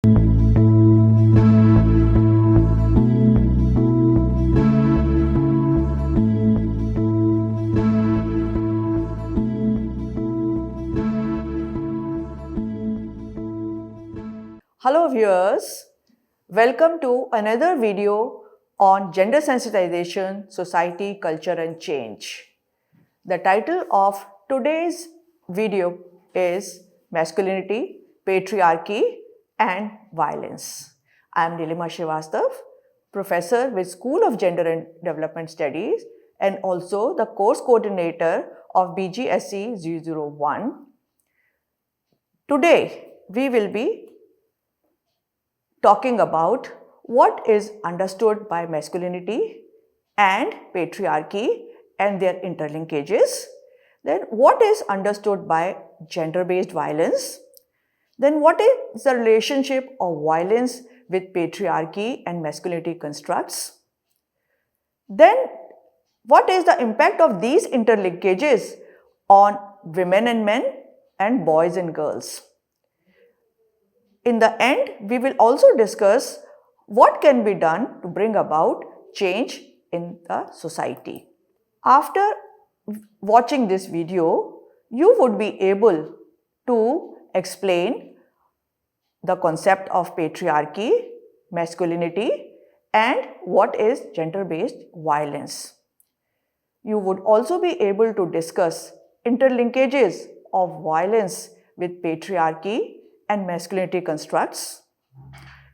Hello viewers, welcome to another video on gender sensitization, society, culture and change. The title of today's video is Masculinity, Patriarchy and Violence. I am Nilima Srivastav, professor with School of Gender and Development Studies and also the course coordinator of BGSE 001. Today we will be talking about what is understood by masculinity and patriarchy and their interlinkages. Then what is understood by gender-based violence. Then what is the relationship of violence with patriarchy and masculinity constructs. Then what is the impact of these interlinkages on women and men and boys and girls. In the end, we will also discuss what can be done to bring about change in the society. After watching this video, you would be able to explain the concept of patriarchy, masculinity, and what is gender-based violence. You would also be able to discuss interlinkages of violence with patriarchy and masculinity constructs,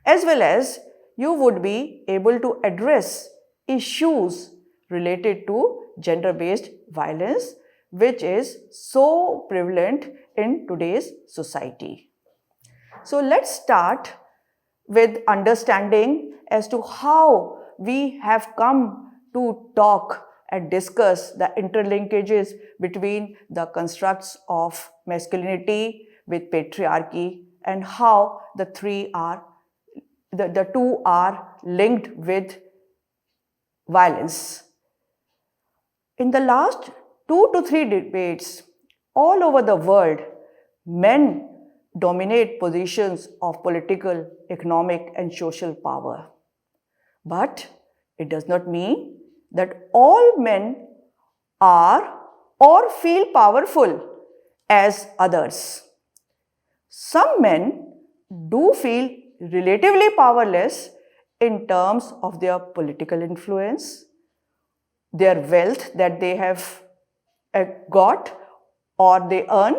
as well as you would be able to address issues related to gender-based violence, which is so prevalent in today's society. So let's start with understanding as to how we have come to talk and discuss the interlinkages between the constructs of masculinity with patriarchy and how the two are linked with violence. In the last 2 to 3 debates all over the world, men dominate positions of political, economic and social power. But it does not mean that all men are or feel powerful as others. Some men do feel relatively powerless in terms of their political influence, their wealth that they have got or they earn,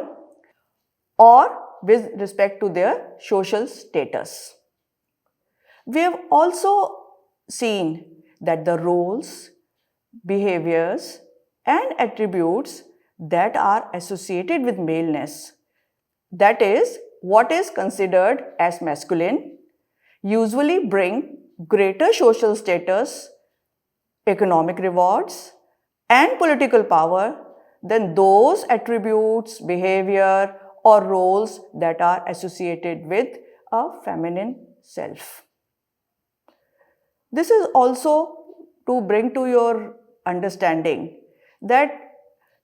or with respect to their social status. We have also seen that the roles, behaviors and attributes that are associated with maleness, that is, what is considered as masculine, usually bring greater social status, economic rewards and political power than those attributes, behavior or roles that are associated with a feminine self. This is also to bring to your understanding that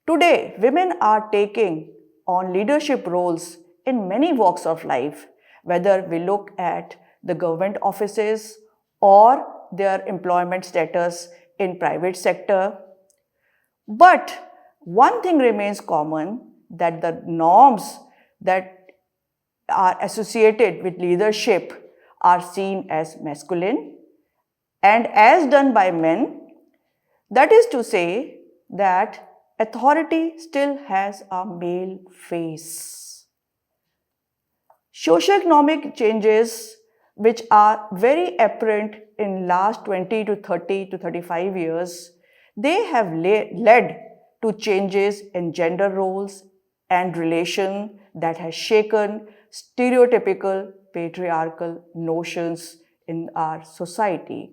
today women are taking on leadership roles in many walks of life, whether we look at the government offices or their employment status in private sector. But one thing remains common, that the norms that are associated with leadership are seen as masculine and as done by men. That is to say that authority still has a male face. Socioeconomic changes which are very apparent in last 20 to 30 to 35 years, they have led to changes in gender roles and relation that has shaken stereotypical patriarchal notions in our society.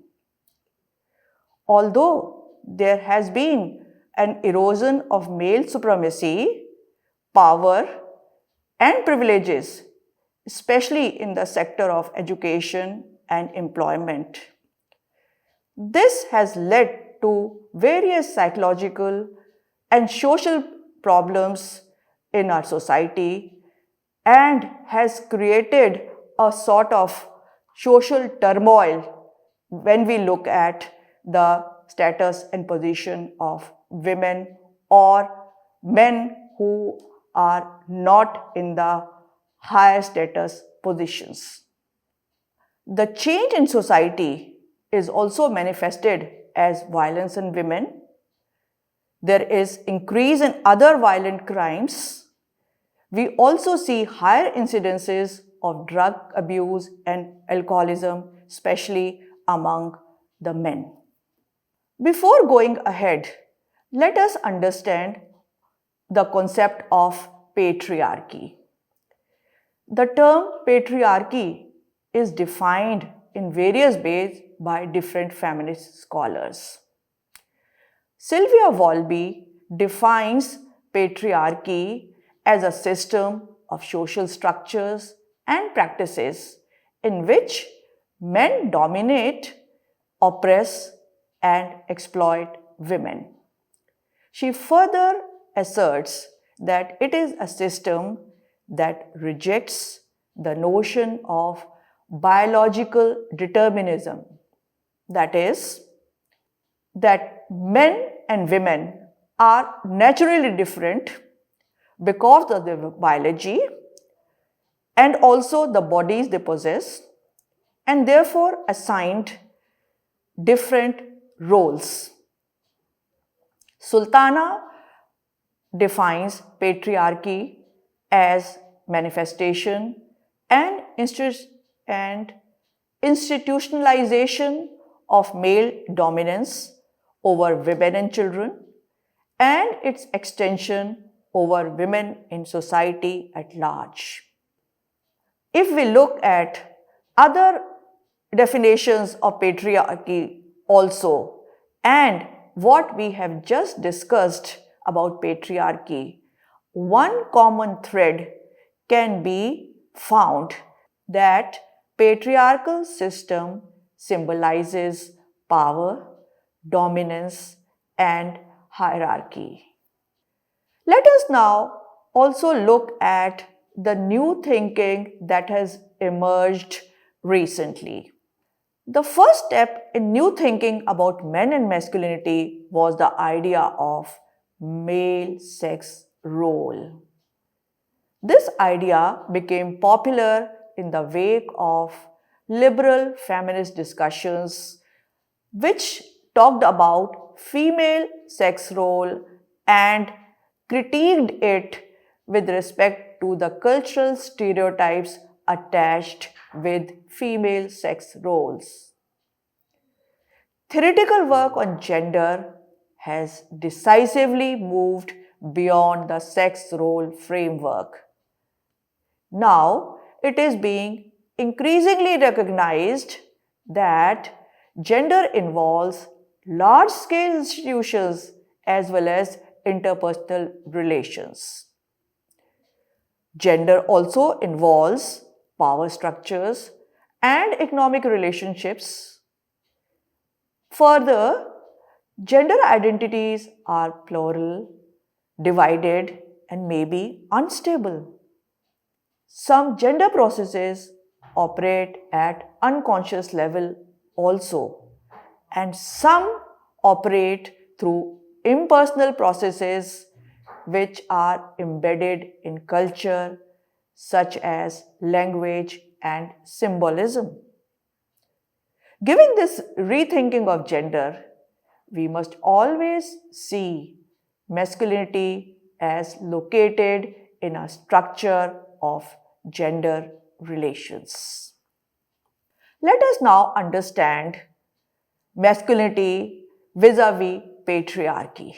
Although there has been an erosion of male supremacy, power and privileges, especially in the sector of education and employment, this has led to various psychological and social problems in our society and has created a sort of social turmoil when we look at the status and position of women or men who are not in the higher status positions. The change in society is also manifested as violence on women. There is increase in other violent crimes. We also see higher incidences of drug abuse and alcoholism, especially among the men. Before going ahead, let us understand the concept of patriarchy. The term patriarchy is defined in various ways by different feminist scholars. Sylvia Walby defines patriarchy as a system of social structures and practices in which men dominate, oppress, and exploit women. She further asserts that it is a system that rejects the notion of biological determinism, that is, that men and women are naturally different because of their biology and also the bodies they possess, and therefore assigned different roles. Sultana defines patriarchy as manifestation and institutionalization of male dominance over women and children, and its extension over women in society at large. If we look at other definitions of patriarchy also, and what we have just discussed about patriarchy, one common thread can be found that patriarchal system symbolizes power, dominance, and hierarchy. Let us now also look at the new thinking that has emerged recently. The first step in new thinking about men and masculinity was the idea of male sex role. This idea became popular in the wake of liberal feminist discussions, which talked about female sex role and critiqued it with respect to the cultural stereotypes attached with female sex roles. Theoretical work on gender has decisively moved beyond the sex role framework. Now, it is being increasingly recognized that gender involves large-scale institutions as well as interpersonal relations. Gender also involves power structures and economic relationships. Further, gender identities are plural, divided, and maybe unstable. Some gender processes operate at unconscious level also, and some operate through impersonal processes which are embedded in culture, such as language and symbolism. Given this rethinking of gender, we must always see masculinity as located in a structure of gender relations. Let us now understand masculinity vis-a-vis patriarchy.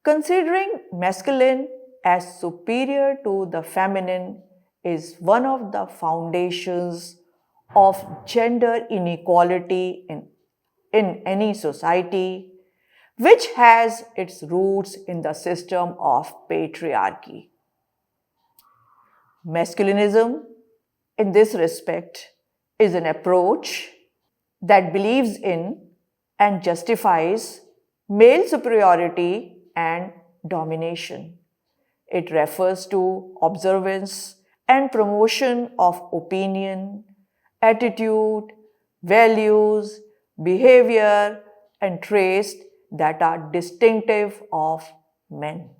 Considering masculine as superior to the feminine is one of the foundations of gender inequality in any society, which has its roots in the system of patriarchy. Masculinism, in this respect, is an approach that believes in and justifies male superiority and domination. It refers to observance and promotion of opinion, attitude, values, behavior, and traits that are distinctive of men.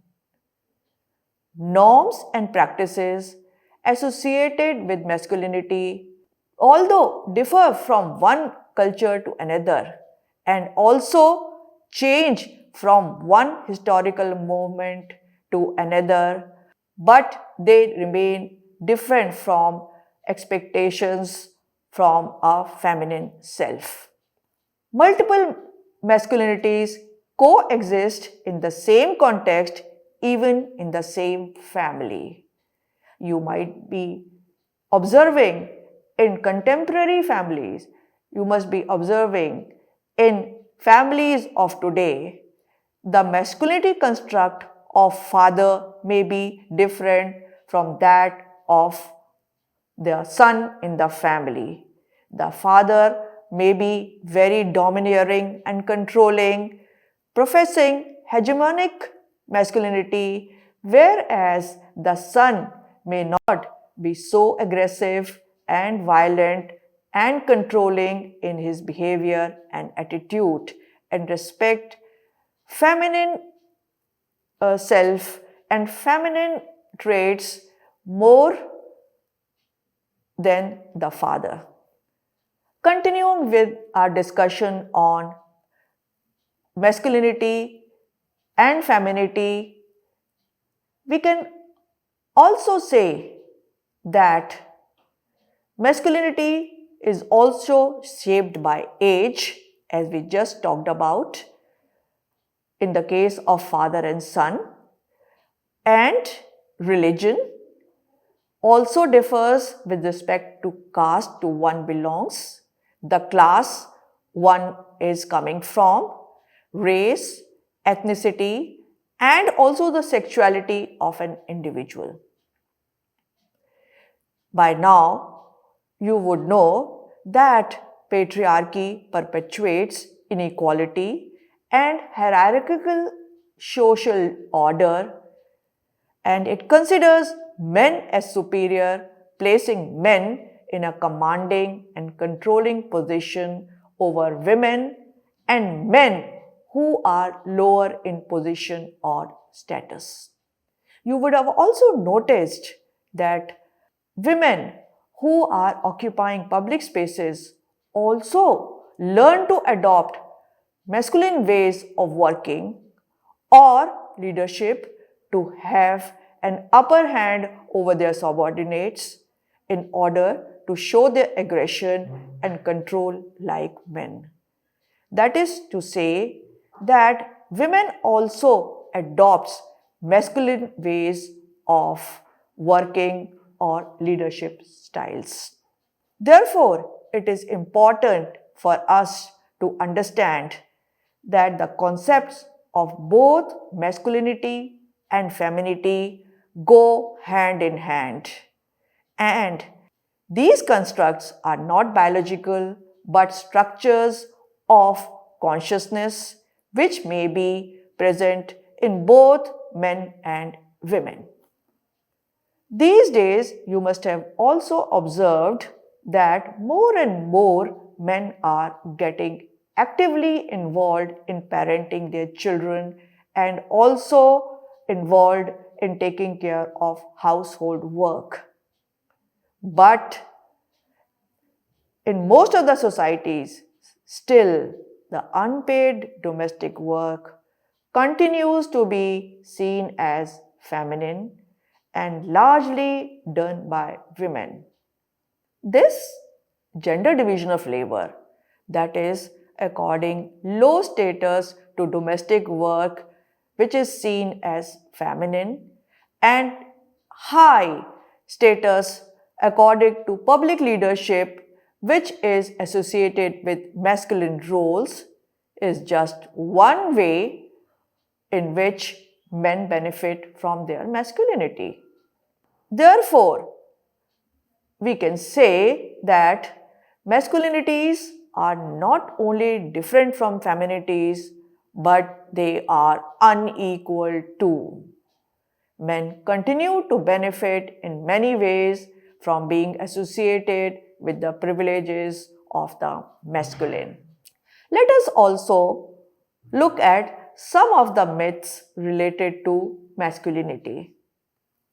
Norms and practices associated with masculinity, although differ from one culture to another and also change from one historical moment to another, but they remain different from expectations from a feminine self. Multiple masculinities coexist in the same context, even in the same family. You might be observing in contemporary families, you must be observing in families of today, the masculinity construct of father may be different from that of the son in the family. The father may be very domineering and controlling, professing hegemonic masculinity, whereas the son may not be so aggressive and violent and controlling in his behavior and attitude and respect feminine self and feminine traits more than the father. Continuing with our discussion on masculinity and femininity, we can also say that masculinity is also shaped by age, as we just talked about in the case of father and son, and religion also differs with respect to caste to one belongs, the class one is coming from, race, ethnicity, and also the sexuality of an individual. By now, you would know that patriarchy perpetuates inequality and hierarchical social order, and it considers men as superior, placing men in a commanding and controlling position over women and men who are lower in position or status. You would have also noticed that women who are occupying public spaces also learn to adopt masculine ways of working or leadership to have an upper hand over their subordinates in order to show their aggression and control like men. That is to say that women also adopts masculine ways of working or leadership styles. Therefore, it is important for us to understand that the concepts of both masculinity and femininity go hand in hand. And these constructs are not biological but structures of consciousness which may be present in both men and women. These days, you must have also observed that more and more men are getting actively involved in parenting their children and also involved in taking care of household work. But in most of the societies, still the unpaid domestic work continues to be seen as feminine and largely done by women. This gender division of labor, that is, according low status to domestic work, which is seen as feminine, and high status according to public leadership, which is associated with masculine roles, is just one way in which men benefit from their masculinity. Therefore, we can say that masculinities are not only different from femininities, but they are unequal too. men continue to benefit in many ways from being associated with the privileges of the masculine. Let us also look at some of the myths related to masculinity.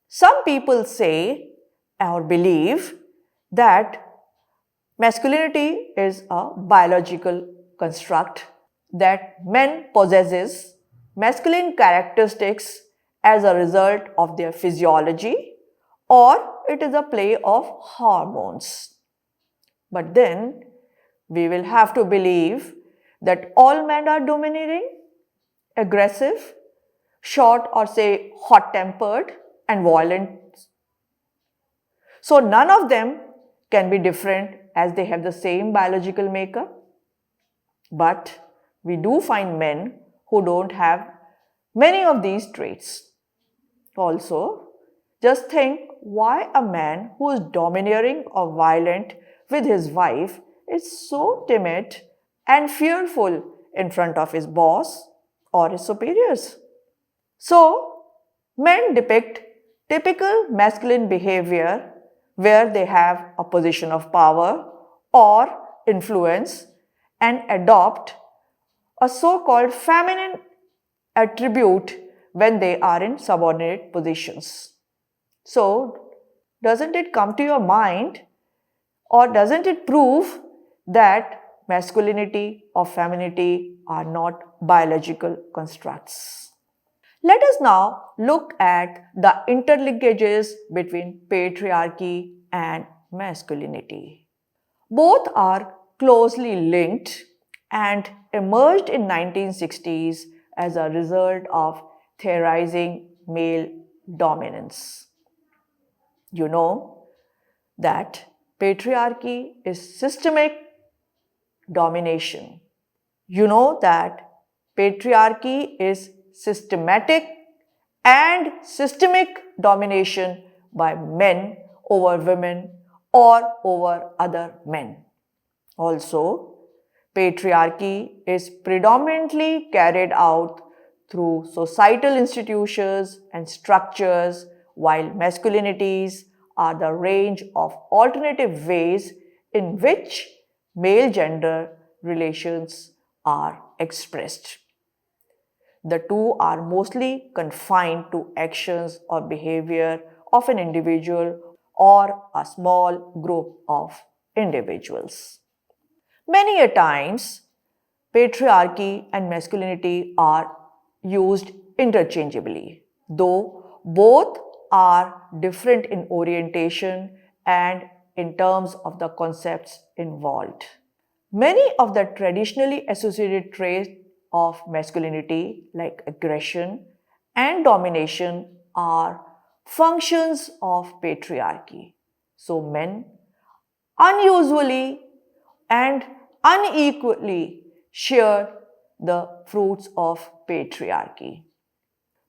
Some people say or believe that masculinity is a biological construct, that men possesses masculine characteristics as a result of their physiology, or it is a play of hormones. But then we will have to believe that all men are domineering, aggressive, short or say hot-tempered and violent. So none of them can be different as they have the same biological makeup. But we do find men who don't have many of these traits. Also, just think why a man who is domineering or violent with his wife is so timid and fearful in front of his boss or his superiors. So, men depict typical masculine behavior where they have a position of power or influence and adopt a so-called feminine attribute when they are in subordinate positions. So, doesn't it come to your mind, or doesn't it prove that masculinity or femininity are not biological constructs? Let us now look at the interlinkages between patriarchy and masculinity. Both are closely linked and emerged in 1960s as a result of theorizing male dominance. You know that patriarchy is systemic domination. You know that patriarchy is systematic and systemic domination by men over women or over other men. Also, patriarchy is predominantly carried out through societal institutions and structures, while masculinities are the range of alternative ways in which male gender relations are expressed. The two are mostly confined to actions or behavior of an individual or a small group of individuals. Many a times, patriarchy and masculinity are used interchangeably, though both are different in orientation and in terms of the concepts involved. Many of the traditionally associated traits of masculinity, like aggression and domination, are functions of patriarchy. So, men unusually and unequally share the fruits of patriarchy.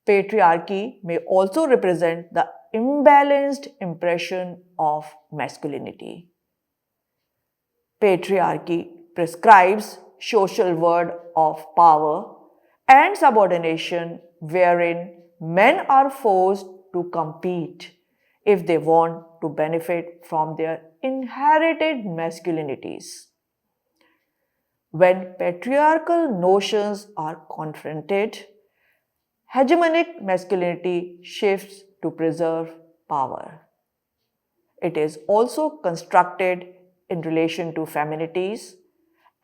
Patriarchy may also represent the imbalanced impression of masculinity. Patriarchy prescribes social word of power and subordination wherein men are forced to compete if they want to benefit from their inherited masculinities. When patriarchal notions are confronted, hegemonic masculinity shifts to preserve power. It is also constructed in relation to feminities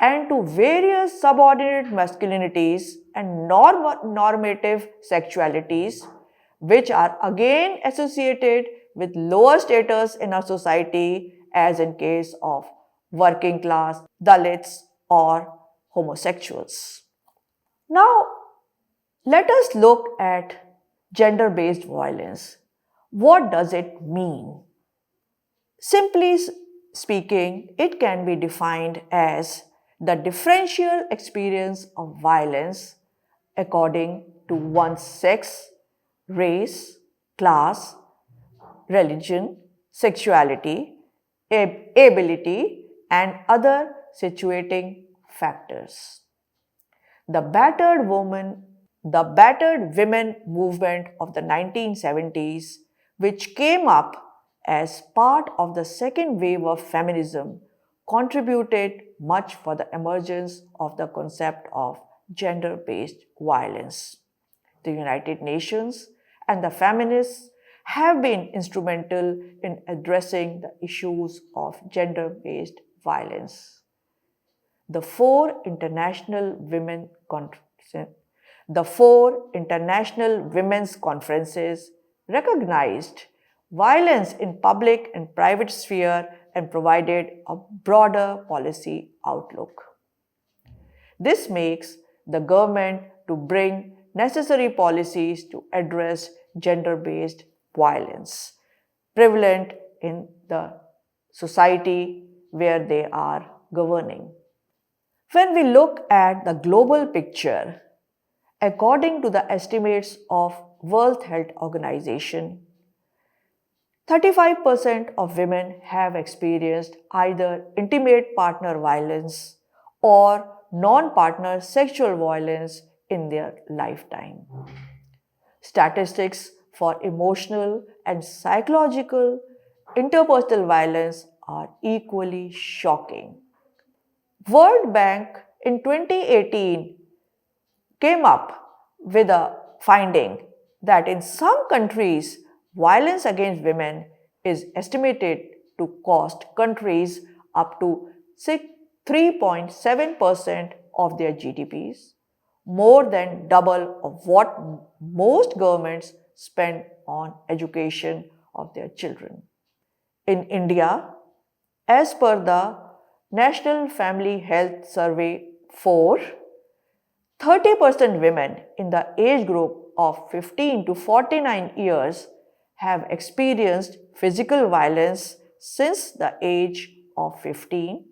and to various subordinate masculinities and normative sexualities, which are again associated with lower status in our society, as in case of working class, Dalits, or homosexuals. Now, let us look at gender-based violence. What does it mean? Simply speaking, it can be defined as the differential experience of violence according to one's sex, race, class, religion, sexuality, ability, and other situating factors. The battered woman The battered women movement of the 1970s, which came up as part of the second wave of feminism, contributed much for the emergence of the concept of gender based violence. The United Nations and the feminists have been instrumental in addressing the issues of gender based violence. The four international women the four international women's conferences recognized violence in public and private sphere and provided a broader policy outlook. This makes the government to bring necessary policies to address gender-based violence prevalent in the society where they are governing. When we look at the global picture, according to the estimates of World Health Organization, 35% of women have experienced either intimate partner violence or non-partner sexual violence in their lifetime. Statistics for emotional and psychological interpersonal violence are equally shocking. World Bank in 2018 came up with a finding that in some countries, violence against women is estimated to cost countries up to 3.7% of their GDPs, more than double of what most governments spend on education of their children. In India, as per the National Family Health Survey 4, 30% women in the age group of 15 to 49 years have experienced physical violence since the age of 15,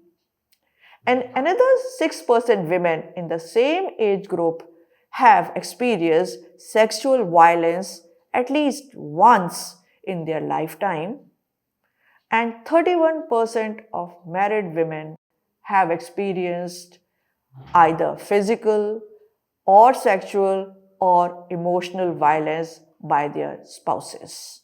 and another 6% women in the same age group have experienced sexual violence at least once in their lifetime, and 31% of married women have experienced either physical or sexual or emotional violence by their spouses.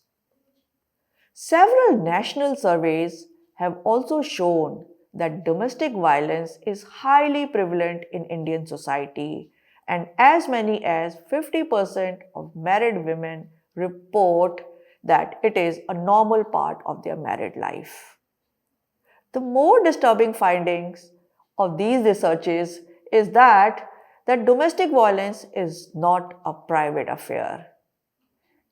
Several national surveys have also shown that domestic violence is highly prevalent in Indian society, and as many as 50% of married women report that it is a normal part of their married life. The more disturbing findings of these researches is that domestic violence is not a private affair.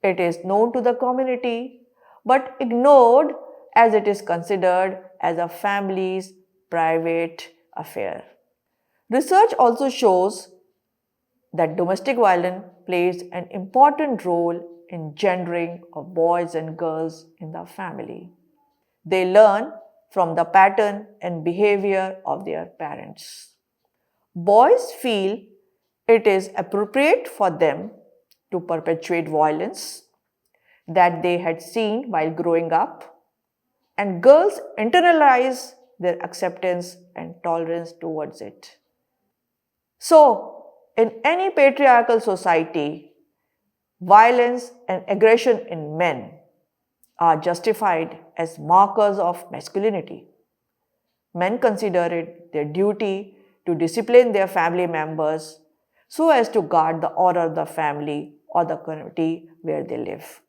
It is known to the community but ignored as it is considered as a family's private affair. Research also shows that domestic violence plays an important role in gendering of boys and girls in the family. They learn from the pattern and behavior of their parents. Boys feel it is appropriate for them to perpetuate violence that they had seen while growing up, and girls internalize their acceptance and tolerance towards it. So, in any patriarchal society, violence and aggression in men are justified as markers of masculinity. Men consider it their duty to discipline their family members so as to guard the honor of the family or the community where they live.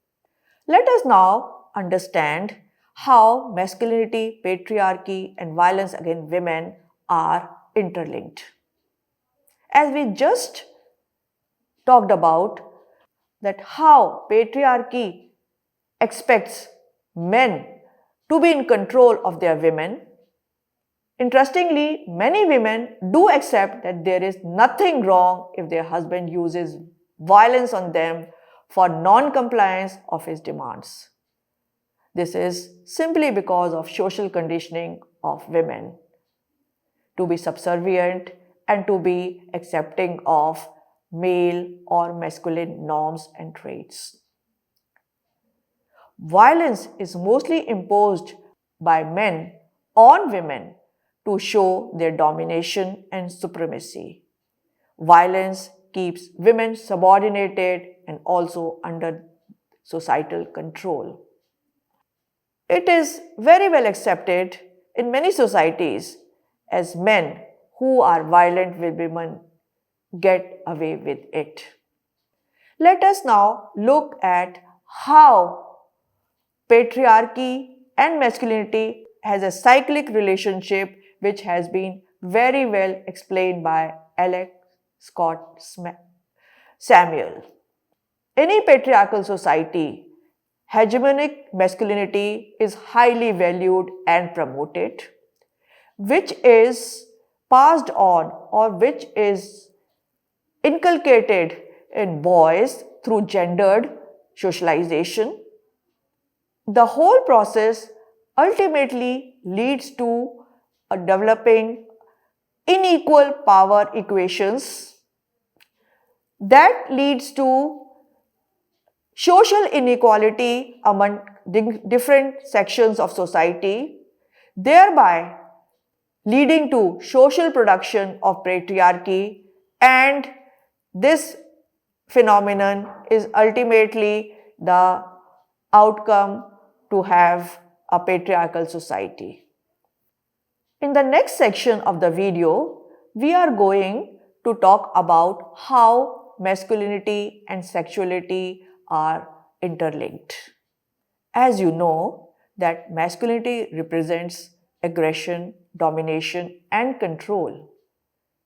Let us now understand how masculinity, patriarchy, and violence against women are interlinked. As we just talked about, that how patriarchy expects men to be in control of their women. Interestingly, many women do accept that there is nothing wrong if their husband uses violence on them for non-compliance of his demands. This is simply because of social conditioning of women to be subservient and to be accepting of male or masculine norms and traits. Violence is mostly imposed by men on women to show their domination and supremacy. Violence keeps women subordinated and also under societal control. It is very well accepted in many societies as men who are violent with women get away with it. Let us now look at how patriarchy and masculinity has a cyclic relationship which has been very well explained by Alex Scott Samuel. In a patriarchal society, hegemonic masculinity is highly valued and promoted, which is passed on or which is inculcated in boys through gendered socialization. The whole process ultimately leads to a developing unequal power equations that leads to social inequality among different sections of society, thereby leading to social production of patriarchy, and this phenomenon is ultimately the outcome to have a patriarchal society. In the next section of the video, we are going to talk about how masculinity and sexuality are interlinked. As you know, that masculinity represents aggression, domination, and control.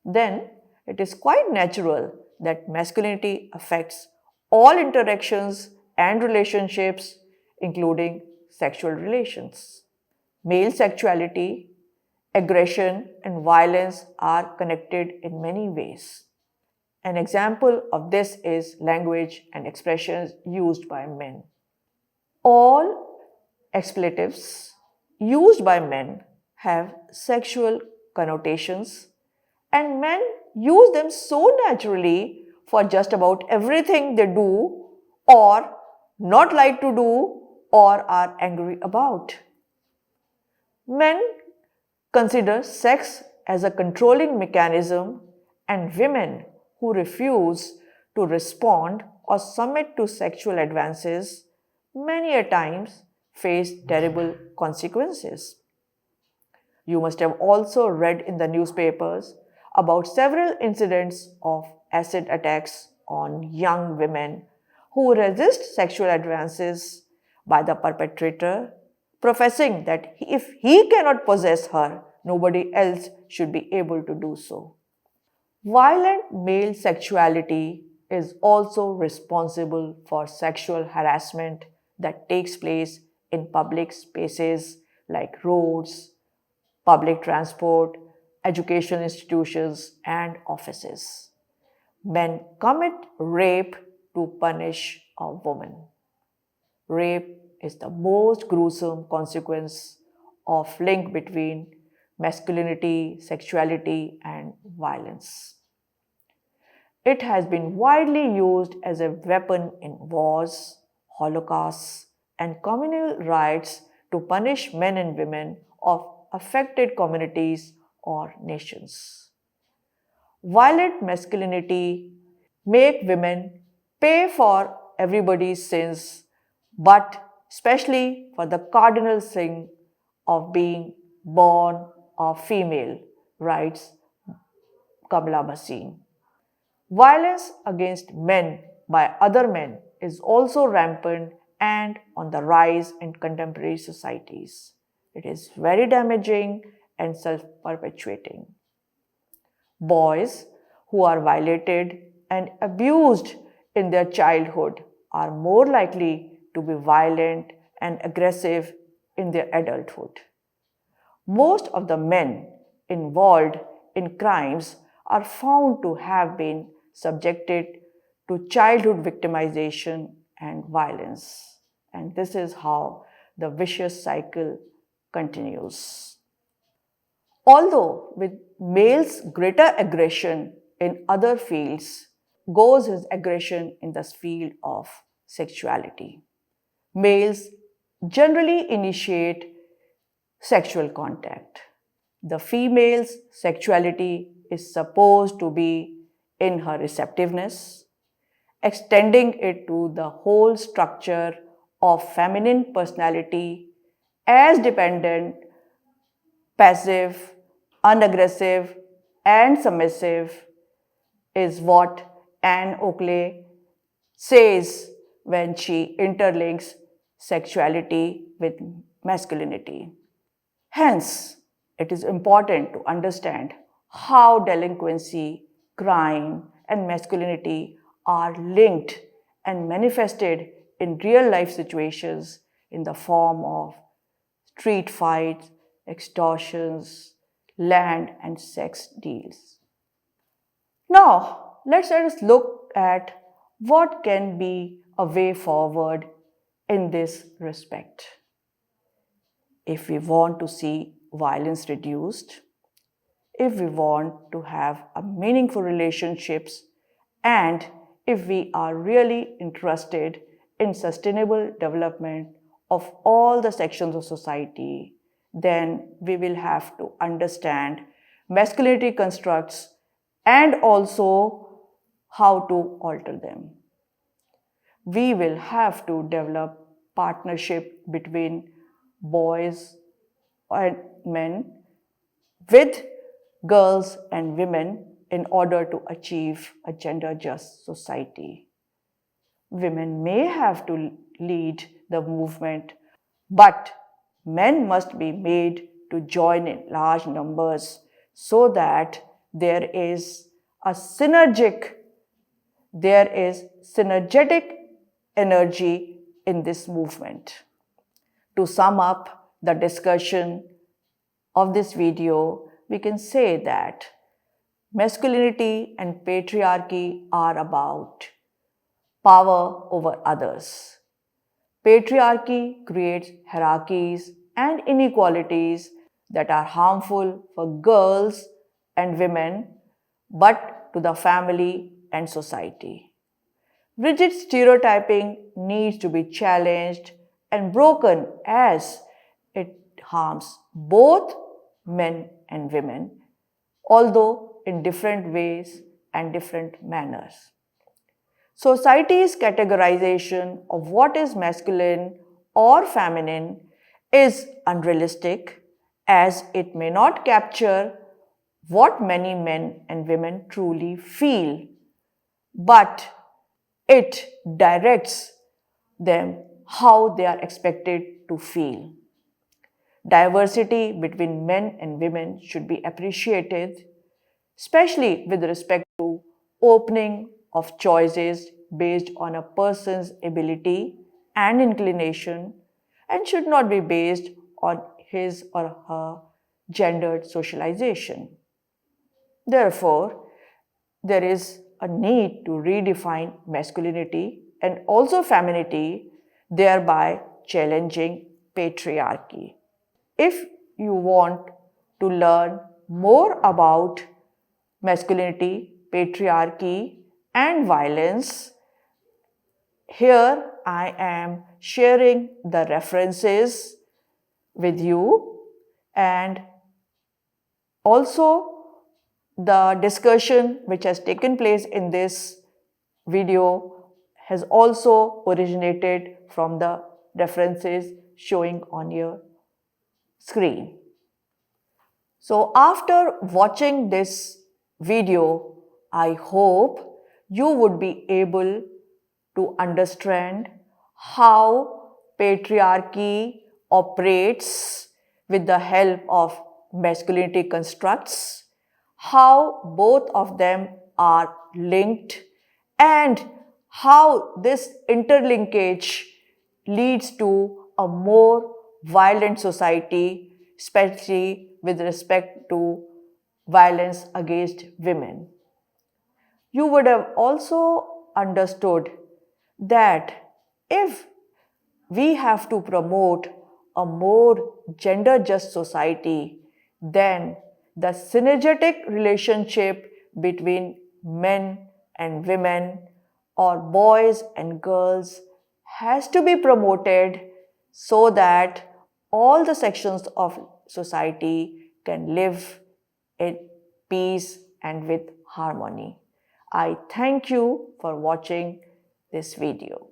Then it is quite natural that masculinity affects all interactions and relationships, including sexual relations. Male sexuality, aggression, and violence are connected in many ways. An example of this is language and expressions used by men. All expletives used by men have sexual connotations, and men use them so naturally for just about everything they do or not like to do or are angry about. Men consider sex as a controlling mechanism, and women who refuse to respond or submit to sexual advances many a times face terrible consequences. You must have also read in the newspapers about several incidents of acid attacks on young women who resist sexual advances by the perpetrator, professing that if he cannot possess her, nobody else should be able to do so. Violent male sexuality is also responsible for sexual harassment that takes place in public spaces like roads, public transport, education institutions, and offices. Men commit rape to punish a woman. Rape is the most gruesome consequence of link between masculinity, sexuality, and violence. It has been widely used as a weapon in wars, holocausts, and communal riots to punish men and women of affected communities or nations. Violent masculinity make women pay for everybody's sins, but especially for the cardinal sin of being born a female, writes Kamala Bhasin. Violence against men by other men is also rampant and on the rise in contemporary societies. It is very damaging and self-perpetuating. Boys who are violated and abused in their childhood are more likely to be violent and aggressive in their adulthood. Most of the men involved in crimes are found to have been subjected to childhood victimization and violence. And this is how the vicious cycle continues. Although with males' greater aggression in other fields goes his aggression in the field of sexuality. Males generally initiate sexual contact. The female's sexuality is supposed to be in her receptiveness, extending it to the whole structure of feminine personality as dependent, passive, unaggressive, and submissive is what Anne Oakley says when she interlinks sexuality with masculinity. Hence, it is important to understand how delinquency, crime, and masculinity are linked and manifested in real life situations in the form of street fights, extortions, land and sex deals. Now, let us look at what can be a way forward in this respect. If we want to see violence reduced, if we want to have a meaningful relationships, and if we are really interested in sustainable development of all the sections of society, then we will have to understand masculinity constructs and also how to alter them. We will have to develop partnership between boys and men with girls and women in order to achieve a gender just society. Women may have to lead the movement, but men must be made to join in large numbers so that there is synergetic energy in this movement. To sum up the discussion of this video, we can say that masculinity and patriarchy are about power over others. Patriarchy creates hierarchies and inequalities that are harmful for girls and women, but to the family and society. Rigid stereotyping needs to be challenged and broken as it harms both men and women, although in different ways and different manners. Society's categorization of what is masculine or feminine is unrealistic as it may not capture what many men and women truly feel, but it directs them how they are expected to feel. Diversity between men and women should be appreciated, especially with respect to opening of choices based on a person's ability and inclination, and should not be based on his or her gendered socialization. Therefore, there is a need to redefine masculinity and also femininity, thereby challenging patriarchy. If you want to learn more about masculinity, patriarchy, and violence, here I am sharing the references with you, and also the discussion which has taken place in this video has also originated from the references showing on your screen. So after watching this video, I hope you would be able to understand how patriarchy operates with the help of masculinity constructs, how both of them are linked, and how this interlinkage leads to a more violent society, especially with respect to violence against women. You would have also understood that if we have to promote a more gender just society, then the synergetic relationship between men and women or boys and girls has to be promoted so that all the sections of society can live in peace and with harmony. I thank you for watching this video.